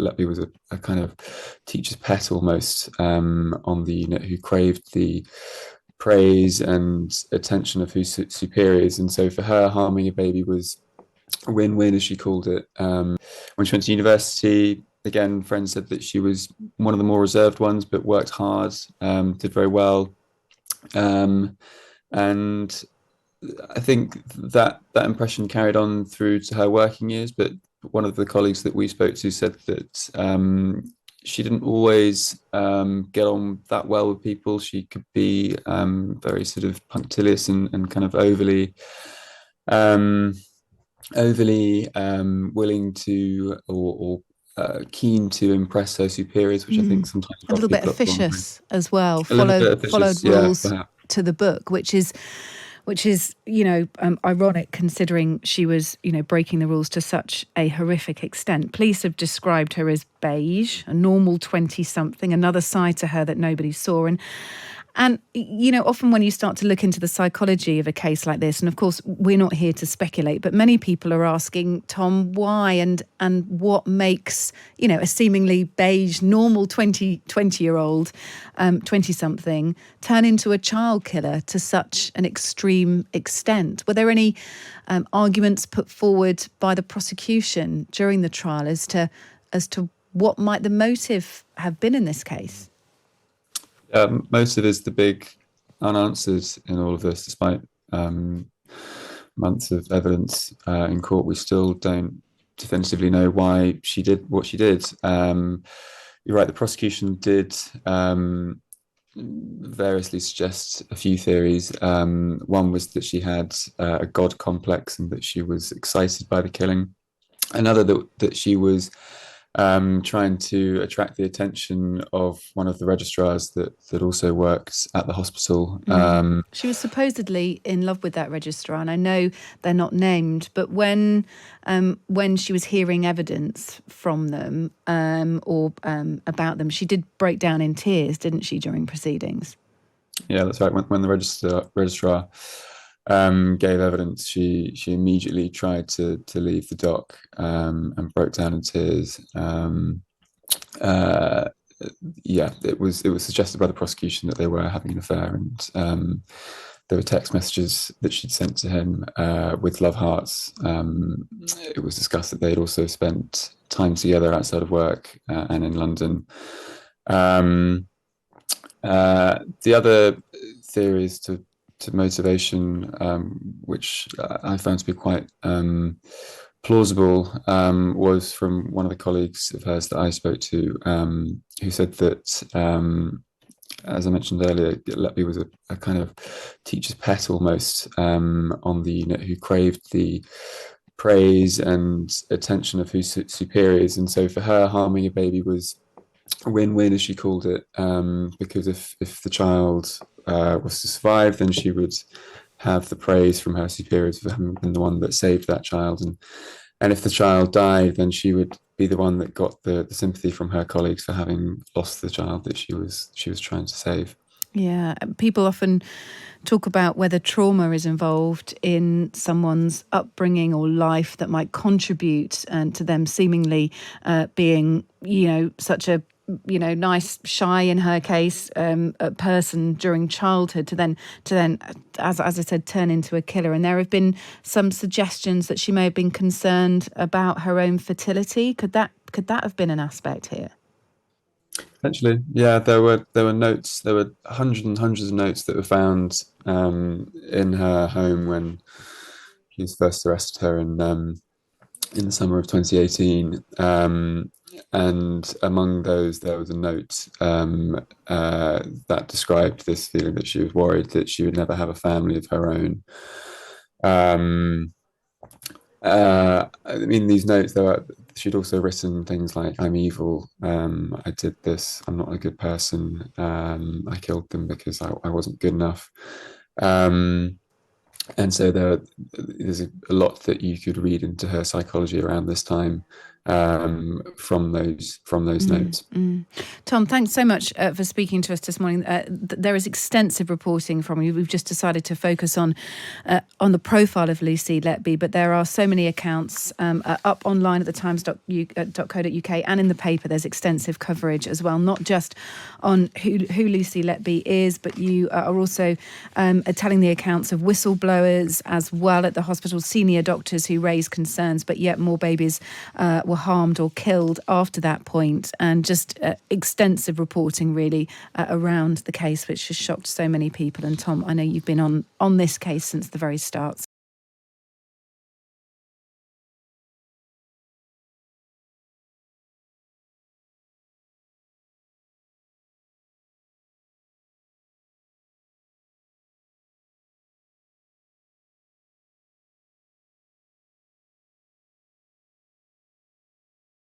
Letby was a kind of teacher's pet almost on the unit, who craved the praise and attention of his superiors. And so for her, harming a baby was a win-win, as she called it. When she went to university, again, friends said that she was one of the more reserved ones, but worked hard, did very well. And I think that impression carried on through to her working years. But one of the colleagues that we spoke to said that she didn't always get on that well with people. She could be very sort of punctilious and kind of overly willing to or keen to impress her superiors, which I think sometimes a little bit people officious as well. A little bit Followed officious, rules perhaps. to the book, which is ironic, considering she was breaking the rules to such a horrific extent. Police have described her as beige, a normal 20-something, another side to her that nobody saw. And often when you start to look into the psychology of a case like this, and of course we're not here to speculate, but many people are asking, Tom, why and what makes a seemingly beige, normal 20-year-old, 20-something turn into a child killer to such an extreme extent? Were there any arguments put forward by the prosecution during the trial as to what might the motive have been in this case? Motive is the big unanswered in all of this. Despite months of evidence in court, we still don't definitively know why she did what she did. You're right, the prosecution did variously suggest a few theories. One was that she had a god complex and that she was excited by the killing. Another that she was trying to attract the attention of one of the registrars that also worked at the hospital. She was supposedly in love with that registrar, and I know they're not named, but when she was hearing evidence from them or about them, she did break down in tears, didn't she, during proceedings? Yeah, that's right. When the registrar gave evidence, she immediately tried to leave the dock and broke down in tears. It was suggested by the prosecution that they were having an affair, and there were text messages that she'd sent to him with love hearts. It was discussed that they'd also spent time together outside of work and in London. The other theories to motivation, which I found to be quite plausible, was from one of the colleagues of hers that I spoke to, who said that, as I mentioned earlier, Letby was a kind of teacher's pet almost on the unit, who craved the praise and attention of his superiors. And so for her, harming a baby was a win-win, as she called it, because if the child was to survive, then she would have the praise from her superiors for having been the one that saved that child, and if the child died, then she would be the one that got the sympathy from her colleagues for having lost the child that she was trying to save. Yeah, people often talk about whether trauma is involved in someone's upbringing or life that might contribute to them seemingly being, such a nice, shy, in her case, a person during childhood to then, as I said, turn into a killer. And there have been some suggestions that she may have been concerned about her own fertility. Could that have been an aspect here? Potentially, yeah. There were notes. There were hundreds and hundreds of notes that were found in her home when police first arrested her in the summer of 2018. And among those, there was a note that described this feeling that she was worried that she would never have a family of her own. These notes, she'd also written things like, "I'm evil, I did this, I'm not a good person, I killed them because I wasn't good enough." And so there's a lot that you could read into her psychology around this time. from those notes. Tom, thanks so much for speaking to us this morning. There is extensive reporting from you. We've just decided to focus on the profile of Lucy Letby, but there are so many accounts up online at the times.co.uk and in the paper. There's extensive coverage as well, not just on who Lucy Letby is, but you are also telling the accounts of whistleblowers as well at the hospital, senior doctors who raised concerns, but yet more babies were harmed or killed after that point, and just extensive reporting really around the case, which has shocked so many people. And Tom, I know you've been on this case since the very start.